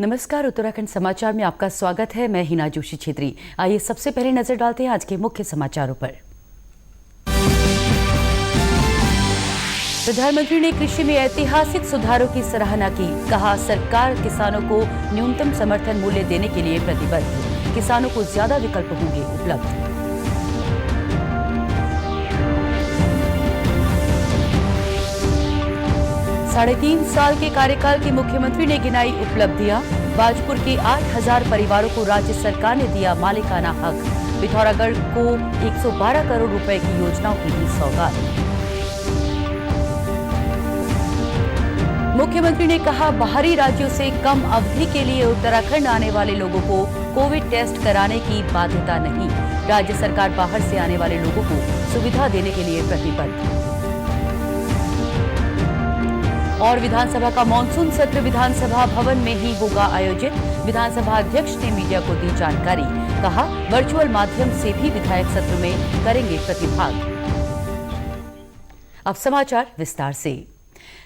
नमस्कार, उत्तराखंड समाचार में आपका स्वागत है। मैं हिना जोशी छेत्री। आइए सबसे पहले नजर डालते हैं आज के मुख्य समाचारों पर। प्रधानमंत्री ने कृषि में ऐतिहासिक सुधारों की सराहना की। कहा, सरकार किसानों को न्यूनतम समर्थन मूल्य देने के लिए प्रतिबद्ध। किसानों को ज्यादा विकल्प होंगे उपलब्ध। साढ़े 3 साल के कार्यकाल के मुख्यमंत्री ने गिनाई उपलब्धियां। बाजपुर के 8,000 परिवारों को राज्य सरकार ने दिया मालिकाना हक। पिथौरागढ़ को 112 करोड़ रुपए की योजनाओं की दी सौगात। मुख्यमंत्री ने कहा, बाहरी राज्यों से कम अवधि के लिए उत्तराखंड आने वाले लोगों को कोविड टेस्ट कराने की बाध्यता नहीं। राज्य सरकार बाहर से आने वाले लोगों को सुविधा देने के लिए प्रतिबद्ध। और विधानसभा का मॉनसून सत्र विधानसभा भवन में ही होगा आयोजित। विधानसभा अध्यक्ष ने मीडिया को दी जानकारी। कहा, वर्चुअल माध्यम से भी विधायक सत्र में करेंगे प्रतिभाग। अब समाचार विस्तार से।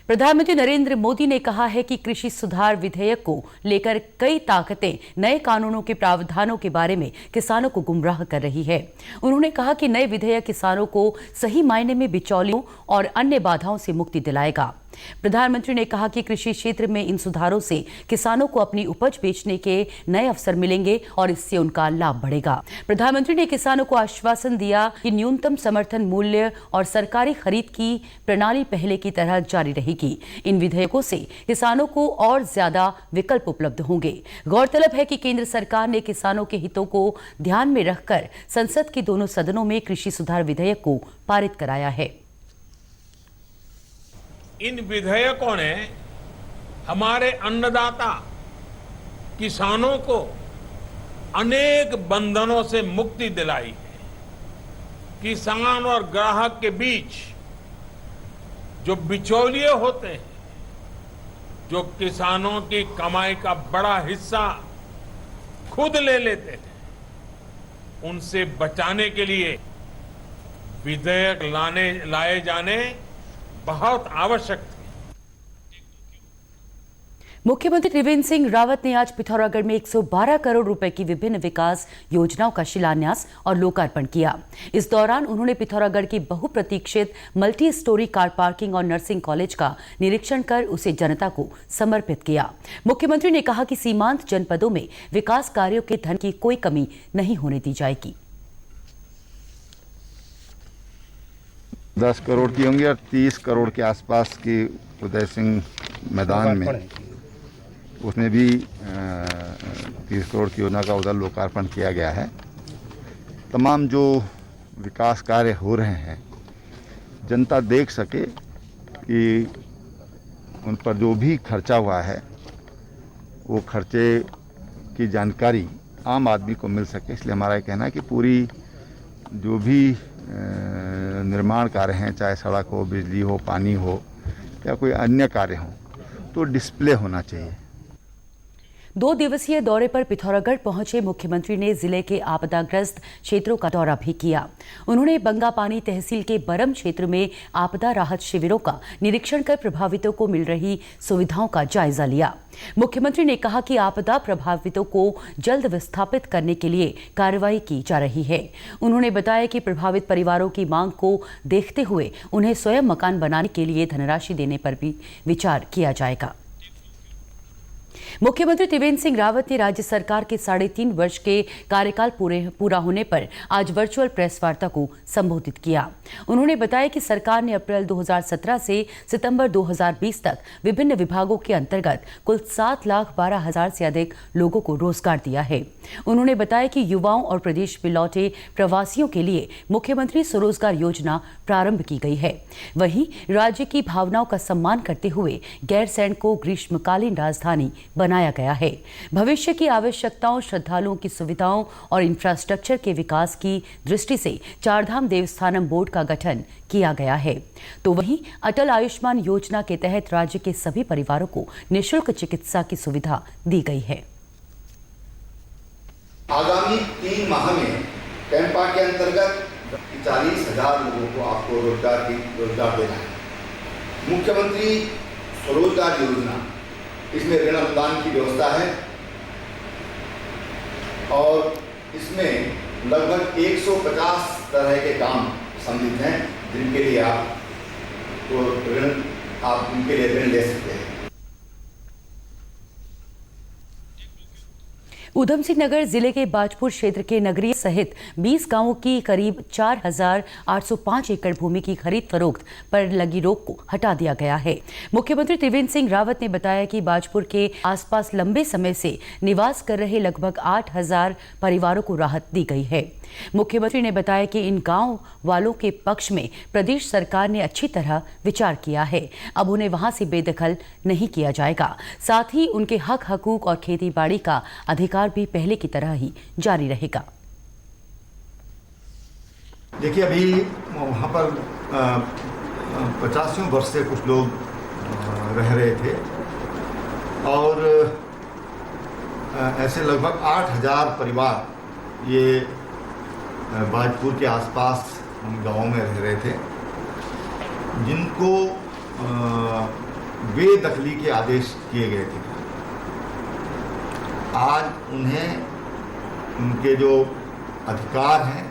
प्रधानमंत्री नरेंद्र मोदी ने कहा है कि कृषि सुधार विधेयक को लेकर कई ताकतें नए कानूनों के प्रावधानों के बारे में किसानों को गुमराह कर रही है। उन्होंने कहा कि नए विधेयक किसानों को सही मायने में बिचौलियों और अन्य बाधाओं से मुक्ति दिलाएगा। प्रधानमंत्री ने कहा कि कृषि क्षेत्र में इन सुधारों से किसानों को अपनी उपज बेचने के नए अवसर मिलेंगे और इससे उनका लाभ बढ़ेगा। प्रधानमंत्री ने किसानों को आश्वासन दिया कि न्यूनतम समर्थन मूल्य और सरकारी खरीद की प्रणाली पहले की तरह जारी रहेगी। इन विधेयकों से किसानों को और ज्यादा विकल्प उपलब्ध होंगे। गौरतलब है कि केंद्र सरकार ने किसानों के हितों को ध्यान में रखकर संसद के दोनों सदनों में कृषि सुधार विधेयक को पारित कराया है। इन विधेयकों ने हमारे अन्नदाता किसानों को अनेक बंधनों से मुक्ति दिलाई है। किसान और ग्राहक के बीच जो बिचौलिए होते हैं, जो किसानों की कमाई का बड़ा हिस्सा खुद ले लेते हैं, उनसे बचाने के लिए विधेयक लाए जाने बहुत आवश्यक थे। मुख्यमंत्री त्रिवेंद्र सिंह रावत ने आज पिथौरागढ़ में 112 करोड़ रुपए की विभिन्न विकास योजनाओं का शिलान्यास और लोकार्पण किया। इस दौरान उन्होंने पिथौरागढ़ की बहुप्रतीक्षित मल्टी स्टोरी कार पार्किंग और नर्सिंग कॉलेज का निरीक्षण कर उसे जनता को समर्पित किया। मुख्यमंत्री ने कहा कि सीमांत जनपदों में विकास कार्यों के धन की कोई कमी नहीं होने दी जाएगी। 10 करोड़ की होंगी और 30 करोड़ के आसपास की उदय सिंह मैदान में उसमें भी 30 करोड़ की योजना का उधर लोकार्पण किया गया है। तमाम जो विकास कार्य हो रहे हैं, जनता देख सके कि उन पर जो भी खर्चा हुआ है वो खर्चे की जानकारी आम आदमी को मिल सके। इसलिए हमारा कहना है कि पूरी जो भी निर्माण कार्य हैं, चाहे सड़क हो, बिजली हो, पानी हो या कोई अन्य कार्य हो, तो डिस्प्ले होना चाहिए। 2 दिवसीय दौरे पर पिथौरागढ़ पहुंचे मुख्यमंत्री ने जिले के आपदाग्रस्त क्षेत्रों का दौरा भी किया। उन्होंने बंगापानी तहसील के बरम क्षेत्र में आपदा राहत शिविरों का निरीक्षण कर प्रभावितों को मिल रही सुविधाओं का जायजा लिया। मुख्यमंत्री ने कहा कि आपदा प्रभावितों को जल्द विस्थापित करने के लिए कार्रवाई की जा रही है। उन्होंने बताया कि प्रभावित परिवारों की मांग को देखते हुए उन्हें स्वयं मकान बनाने के लिए धनराशि देने पर भी विचार किया जाएगा। मुख्यमंत्री त्रिवेंद्र सिंह रावत ने राज्य सरकार के 3.5 वर्ष के कार्यकाल पूरा होने पर आज वर्चुअल प्रेस वार्ता को संबोधित किया। उन्होंने बताया कि सरकार ने अप्रैल 2017 से सितंबर 2020 तक विभिन्न विभागों के अंतर्गत कुल 7,12,000 से अधिक लोगों को रोजगार दिया है। उन्होंने बताया कि युवाओं और प्रदेश में लौटे प्रवासियों के लिए मुख्यमंत्री स्वरोजगार योजना प्रारंभ की गई है। वहीं राज्य की भावनाओं का सम्मान करते हुए गैरसैंण को ग्रीष्मकालीन राजधानी बनाया गया है। भविष्य की आवश्यकताओं, श्रद्धालुओं की सुविधाओं और इंफ्रास्ट्रक्चर के विकास की दृष्टि से चारधाम देवस्थानम बोर्ड का गठन किया गया है। तो वहीं अटल आयुष्मान योजना के तहत राज्य के सभी परिवारों को निःशुल्क चिकित्सा की सुविधा दी गई है। आगामी 3 माह में कैंपा के अंतर्गत 40,000 लोगों को आपको रोजगार देना है। मुख्यमंत्री स्वरोजगार योजना, इसमें ऋण अनुदान की व्यवस्था है। और इसमें लगभग 150 तरह के काम सम्मिलित हैं जिनके लिए आप इनके लिए ऋण ले सकते हैं। ऊधम सिंह नगर जिले के बाजपुर क्षेत्र के नगरीय सहित 20 गांवों की करीब 4,805 एकड़ भूमि की खरीद फरोख्त पर लगी रोक को हटा दिया गया है। मुख्यमंत्री त्रिवेंद्र सिंह रावत ने बताया कि बाजपुर के आसपास लंबे समय से निवास कर रहे लगभग 8,000 परिवारों को राहत दी गई है। मुख्यमंत्री ने बताया कि इन गांव वालों के पक्ष में प्रदेश सरकार ने अच्छी तरह विचार किया है। अब उन्हें वहां से बेदखल नहीं किया जाएगा। साथ ही उनके हक हकूक और खेती बाड़ी का अधिकार भी पहले की तरह ही जारी रहेगा। देखिए, अभी वहाँ पर 50 वर्ष से कुछ लोग रह रहे थे और ऐसे लगभग 8,000 परिवार ये बाजपुर के आसपास गांवों में रह रहे थे, जिनको बेदखली के आदेश किए गए थे। आज उन्हें उनके जो अधिकार हैं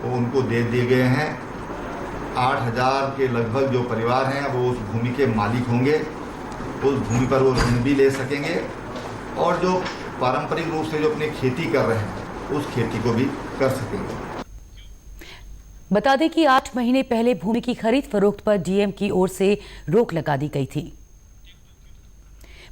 वो उनको दे दिए गए हैं। 8,000 के लगभग जो परिवार हैं वो उस भूमि के मालिक होंगे, उस भूमि पर वो ऋण भी ले सकेंगे और जो पारंपरिक रूप से जो अपनी खेती कर रहे हैं उस खेती को भी कर सकेंगे। बता दें कि 8 महीने पहले भूमि की खरीद फरोख्त पर डीएम की ओर से रोक लगा दी गई थी।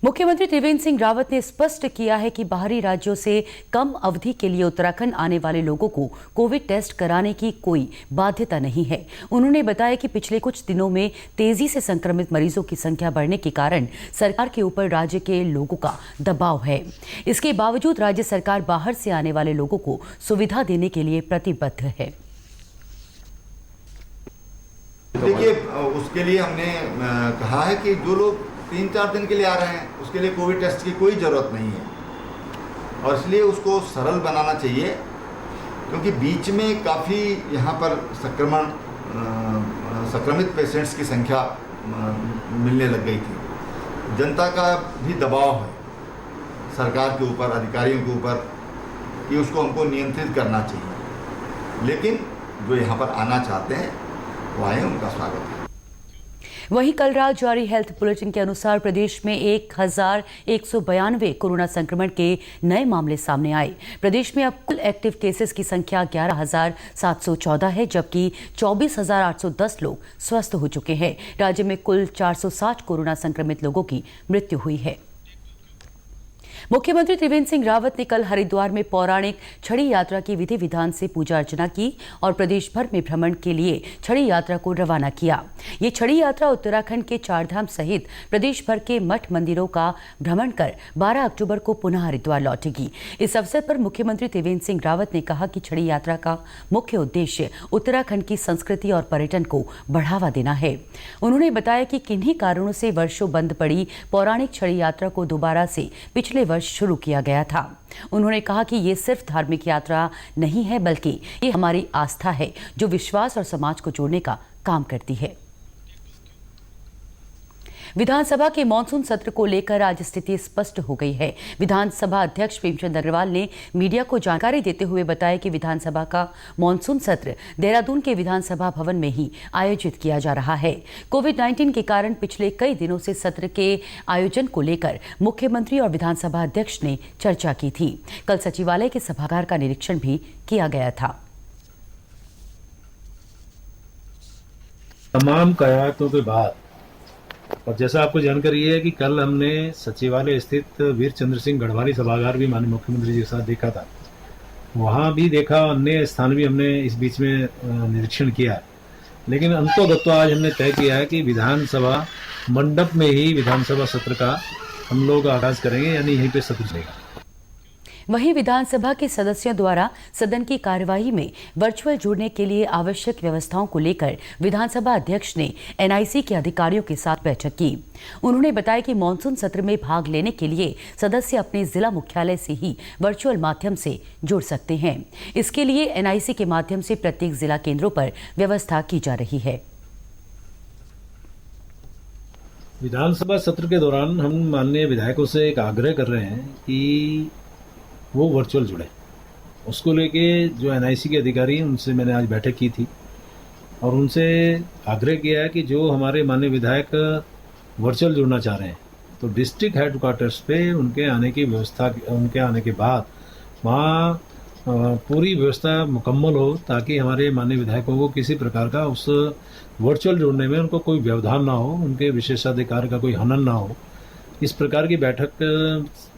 मुख्यमंत्री त्रिवेंद्र सिंह रावत ने स्पष्ट किया है कि बाहरी राज्यों से कम अवधि के लिए उत्तराखंड आने वाले लोगों को कोविड टेस्ट कराने की कोई बाध्यता नहीं है। उन्होंने बताया कि पिछले कुछ दिनों में तेजी से संक्रमित मरीजों की संख्या बढ़ने के कारण सरकार के ऊपर राज्य के लोगों का दबाव है। इसके बावजूद राज्य सरकार बाहर से आने वाले लोगों को सुविधा देने के लिए प्रतिबद्ध है। देखिए, उसके लिए हमने कहा है कि जो लोग 3-4 दिन के लिए आ रहे हैं उसके लिए कोविड टेस्ट की कोई ज़रूरत नहीं है और इसलिए उसको सरल बनाना चाहिए, क्योंकि बीच में काफ़ी यहाँ पर संक्रमित पेशेंट्स की संख्या मिलने लग गई थी। जनता का भी दबाव है सरकार के ऊपर, अधिकारियों के ऊपर कि उसको हमको नियंत्रित करना चाहिए, लेकिन जो यहाँ पर आना चाहते हैं वो आए, उनका स्वागत है। वहीं कल रात जारी हेल्थ बुलेटिन के अनुसार प्रदेश में 1,192 कोरोना संक्रमण के नए मामले सामने आए। प्रदेश में अब कुल एक्टिव केसेस की संख्या 11,714 है, जबकि 24,810 लोग स्वस्थ हो चुके हैं। राज्य में कुल 460 कोरोना संक्रमित लोगों की मृत्यु हुई है। मुख्यमंत्री त्रिवेंद्र सिंह रावत ने कल हरिद्वार में पौराणिक छड़ी यात्रा की विधि विधान से पूजा अर्चना की और प्रदेश भर में भ्रमण के लिए छड़ी यात्रा को रवाना किया। ये छड़ी यात्रा उत्तराखंड के 4 धाम सहित प्रदेश भर के मठ मंदिरों का भ्रमण कर 12 अक्टूबर को पुनः हरिद्वार लौटेगी। इस अवसर पर मुख्यमंत्री त्रिवेंद्र सिंह रावत ने कहा कि छड़ी यात्रा का मुख्य उद्देश्य उत्तराखंड की संस्कृति और पर्यटन को बढ़ावा देना है। उन्होंने बताया कि किन्हीं कारणों से वर्षों बंद पड़ी पौराणिक छड़ी यात्रा को दोबारा से पिछले वर्ष शुरू किया गया था। उन्होंने कहा कि ये सिर्फ धार्मिक यात्रा नहीं है, बल्कि ये हमारी आस्था है जो विश्वास और समाज को जोड़ने का काम करती है। विधानसभा के मानसून सत्र को लेकर आज स्थिति स्पष्ट हो गई है। विधानसभा अध्यक्ष प्रेमचंद अग्रवाल ने मीडिया को जानकारी देते हुए बताया कि विधानसभा का मानसून सत्र देहरादून के विधानसभा भवन में ही आयोजित किया जा रहा है। कोविड-19 के कारण पिछले कई दिनों से सत्र के आयोजन को लेकर मुख्यमंत्री और विधानसभा अध्यक्ष ने चर्चा की थी। कल सचिवालय के सभागार का निरीक्षण भी किया गया था। तमाम कयातों के बाद और जैसा आपको जानकारी है कि कल हमने सचिवालय स्थित वीर चंद्र सिंह गढ़वाली सभागार भी माननीय मुख्यमंत्री जी के साथ देखा था, वहाँ भी देखा, अन्य स्थान भी हमने इस बीच में निरीक्षण किया। लेकिन अंतोगत्वा आज हमने तय किया है कि विधानसभा मंडप में ही विधानसभा सत्र का हम लोग आगाज करेंगे, यानी यहीं पे सत्र चलेगा। वहीं विधानसभा के सदस्यों द्वारा सदन की कार्यवाही में वर्चुअल जुड़ने के लिए आवश्यक व्यवस्थाओं को लेकर विधानसभा अध्यक्ष ने एनआईसी के अधिकारियों के साथ बैठक की। उन्होंने बताया कि मानसून सत्र में भाग लेने के लिए सदस्य अपने जिला मुख्यालय से ही वर्चुअल माध्यम से जुड़ सकते हैं। इसके लिए एनआईसी के माध्यम से प्रत्येक जिला केंद्रों पर व्यवस्था की जा रही है। विधानसभा सत्र के दौरान हम माननीय विधायकों से एक आग्रह कर रहे हैं कि वो वर्चुअल जुड़े, उसको लेके जो NIC के अधिकारी हैं उनसे मैंने आज बैठक की थी और उनसे आग्रह किया है कि जो हमारे माननीय विधायक वर्चुअल जुड़ना चाह रहे हैं तो डिस्ट्रिक्ट हेडक्वार्टर्स पे उनके आने के बाद वहाँ पूरी व्यवस्था मुकम्मल हो ताकि हमारे माननीय विधायकों को किसी प्रकार का उस वर्चुअल जुड़ने में उनको कोई व्यवधान ना हो, उनके विशेषाधिकार का कोई हनन ना हो। इस प्रकार की बैठक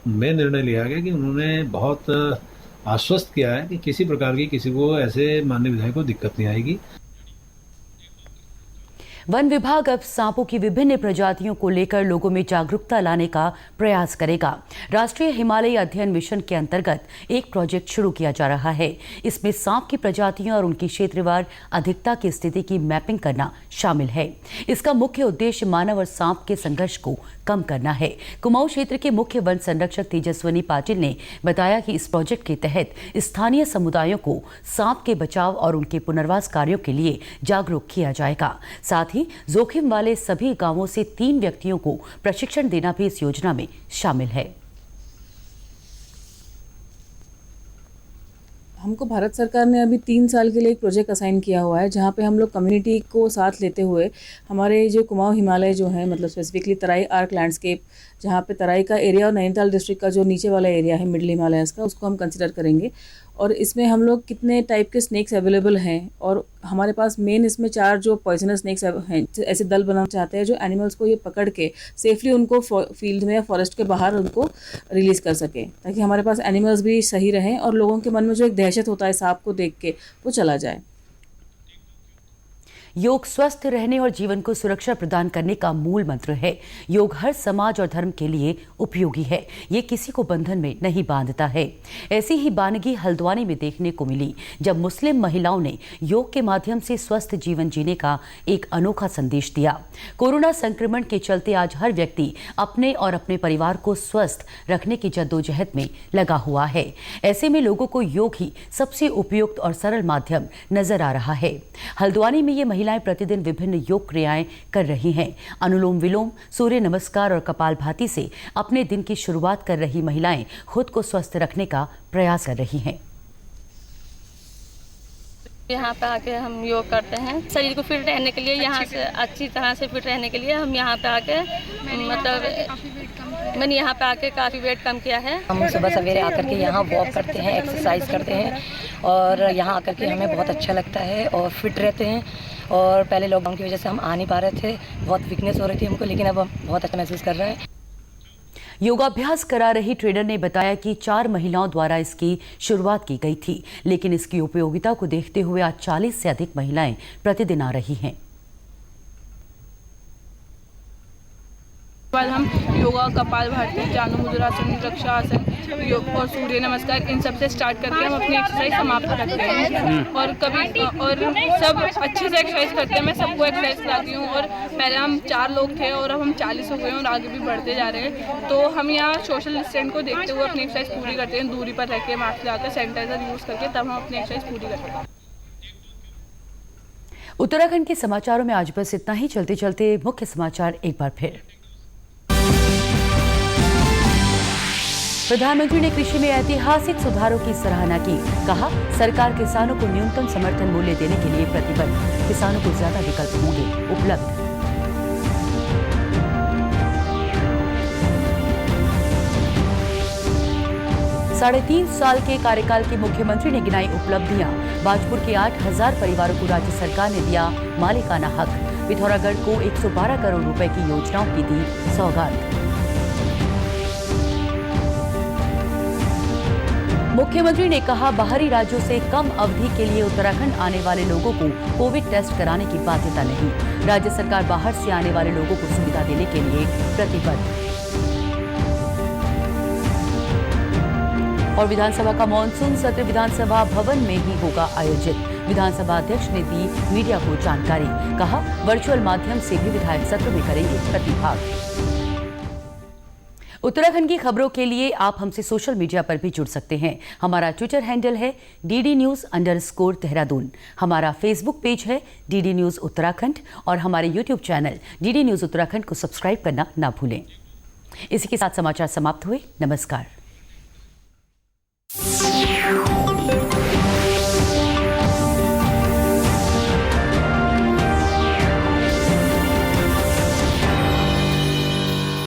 में निर्णय लिया गया कि उन्होंने बहुत आश्वस्त किया है कि किसी प्रकार की किसी को ऐसे माननीय विधायक को दिक्कत नहीं आएगी। वन विभाग अब सांपों की विभिन्न प्रजातियों को लेकर लोगों में जागरूकता लाने का प्रयास करेगा। राष्ट्रीय हिमालयी अध्ययन मिशन के अंतर्गत एक प्रोजेक्ट शुरू किया जा रहा है। इसमें सांप की प्रजातियों और उनकी क्षेत्रवार अधिकता की स्थिति की मैपिंग करना शामिल है। इसका मुख्य उद्देश्य मानव और सांप के संघर्ष को कम करना है। कुमाऊं क्षेत्र के मुख्य वन संरक्षक तेजस्विनी पाटिल ने बताया कि इस प्रोजेक्ट के तहत स्थानीय समुदायों को सांप के बचाव और उनके पुनर्वास कार्यों के लिए जागरूक किया जाएगा। साथ ही जोखिम वाले सभी गांवों से 3 व्यक्तियों को प्रशिक्षण देना भी इस योजना में शामिल है। हमको भारत सरकार ने अभी 3 साल के लिए एक प्रोजेक्ट असाइन किया हुआ है जहाँ पे हम लोग कम्युनिटी को साथ लेते हुए हमारे जो कुमाऊं हिमालय जो है मतलब स्पेसिफिकली तराई आर्क लैंडस्केप जहाँ पे तराई का एरिया और नैनीताल डिस्ट्रिक्ट का जो नीचे वाला एरिया है मिडिल हिमालयस का उसको हम कंसिडर करेंगे और इसमें हम लोग कितने टाइप के स्नेक्स अवेलेबल हैं और हमारे पास मेन इसमें 4 जो पॉइजनस स्नेक्स हैं ऐसे दल बनाना चाहते हैं जो एनिमल्स को ये पकड़ के सेफली उनको फील्ड में या फॉरेस्ट के बाहर उनको रिलीज कर सकें ताकि हमारे पास एनिमल्स भी सही रहें और लोगों के मन में जो एक दहशत होता है सांप को देख के वो चला जाए। योग स्वस्थ रहने और जीवन को सुरक्षा प्रदान करने का मूल मंत्र है। योग हर समाज और धर्म के लिए उपयोगी है। ये किसी को बंधन में नहीं बांधता है। ऐसी ही बानगी हल्द्वानी में देखने को मिली जब मुस्लिम महिलाओं ने योग के माध्यम से स्वस्थ जीवन जीने का एक अनोखा संदेश दिया। कोरोना संक्रमण के चलते आज हर व्यक्ति अपने और अपने परिवार को स्वस्थ रखने की जद्दोजहद में लगा हुआ है। ऐसे में लोगों को योग ही सबसे उपयुक्त और सरल माध्यम नजर आ रहा है। हल्द्वानी में ये महिलाएं प्रतिदिन विभिन्न योग क्रियाएं कर रही हैं। अनुलोम विलोम, सूर्य नमस्कार और कपालभाति से अपने दिन की शुरुआत कर रही महिलाएं खुद को स्वस्थ रखने का प्रयास कर रही हैं। यहाँ पे आके हम योग करते हैं शरीर को फिट रहने के लिए, यहाँ से अच्छी तरह से फिट रहने के लिए हम यहाँ पे आके मैंने यहाँ पे आके काफ़ी वेट कम किया है। हम सुबह सवेरे आकर के यहाँ वॉक करते हैं, एक्सरसाइज करते हैं और यहाँ आकर के हमें बहुत अच्छा लगता है और फिट रहते हैं। और पहले लॉकडाउन की वजह से हम आ नहीं पा रहे थे, बहुत वीकनेस हो रही थी हमको, लेकिन अब हम बहुत अच्छा महसूस कर रहे हैं। योगाभ्यास करा रही ट्रेनर ने बताया कि 4 महिलाओं द्वारा इसकी शुरुआत की गई थी, लेकिन इसकी उपयोगिता को देखते हुए आज 40 से अधिक महिलाएं प्रतिदिन आ रही हैं। बाद हम योगा, कपालभाति, जानु मुद्रासन, वृक्षासन, योग और सूर्य नमस्कार इन सब से स्टार्ट करके हम अपनी एक्सरसाइज समाप्त करते हैं। और कभी और सब अच्छे से एक्सरसाइज करते हैं। मैं सबको एक्सरसाइज कराती हूँ और पहले हम 4 लोग थे और अब हम 40 हो गए और आगे भी बढ़ते जा रहे हैं। तो हम यहाँ सोशल डिस्टेंस को देखते हुए अपनी एक्सरसाइज पूरी करते हैं, दूरी पर रह के, मास्क लगाकर, सैनिटाइजर यूज़ करके, तब हम अपनी एक्सरसाइज पूरी करते हैं। उत्तराखंड के समाचारों में आज बस इतना ही। चलते चलते मुख्य समाचार एक बार फिर। प्रधानमंत्री ने कृषि में ऐतिहासिक सुधारों की सराहना की। कहा, सरकार किसानों को न्यूनतम समर्थन मूल्य देने के लिए प्रतिबद्ध। किसानों को ज्यादा विकल्प होंगे उपलब्ध। साढ़े 3 साल के कार्यकाल के मुख्यमंत्री ने गिनाई उपलब्धियां। बाजपुर के 8,000 परिवारों को राज्य सरकार ने दिया मालिकाना हक। पिथौरागढ़ को 112 करोड़ रुपए की योजनाओं की दी सौगात। मुख्यमंत्री ने कहा, बाहरी राज्यों से कम अवधि के लिए उत्तराखंड आने वाले लोगों को कोविड टेस्ट कराने की बाध्यता नहीं। राज्य सरकार बाहर से आने वाले लोगों को सुविधा देने के लिए प्रतिबद्ध। और विधानसभा का मॉनसून सत्र विधानसभा भवन में ही होगा आयोजित। विधानसभा अध्यक्ष ने दी मीडिया को जानकारी। कहा, वर्चुअल माध्यम से भी विधायक सत्र में करेंगे प्रतिभाग। उत्तराखंड की खबरों के लिए आप हमसे सोशल मीडिया पर भी जुड़ सकते हैं। हमारा ट्विटर हैंडल है DD News_देहरादून। हमारा फेसबुक पेज है DD News उत्तराखंड और हमारे YouTube channel DD News Uttarakhand को सब्सक्राइब करना ना भूलें। इसी के साथ समाचार समाप्त हुए। नमस्कार।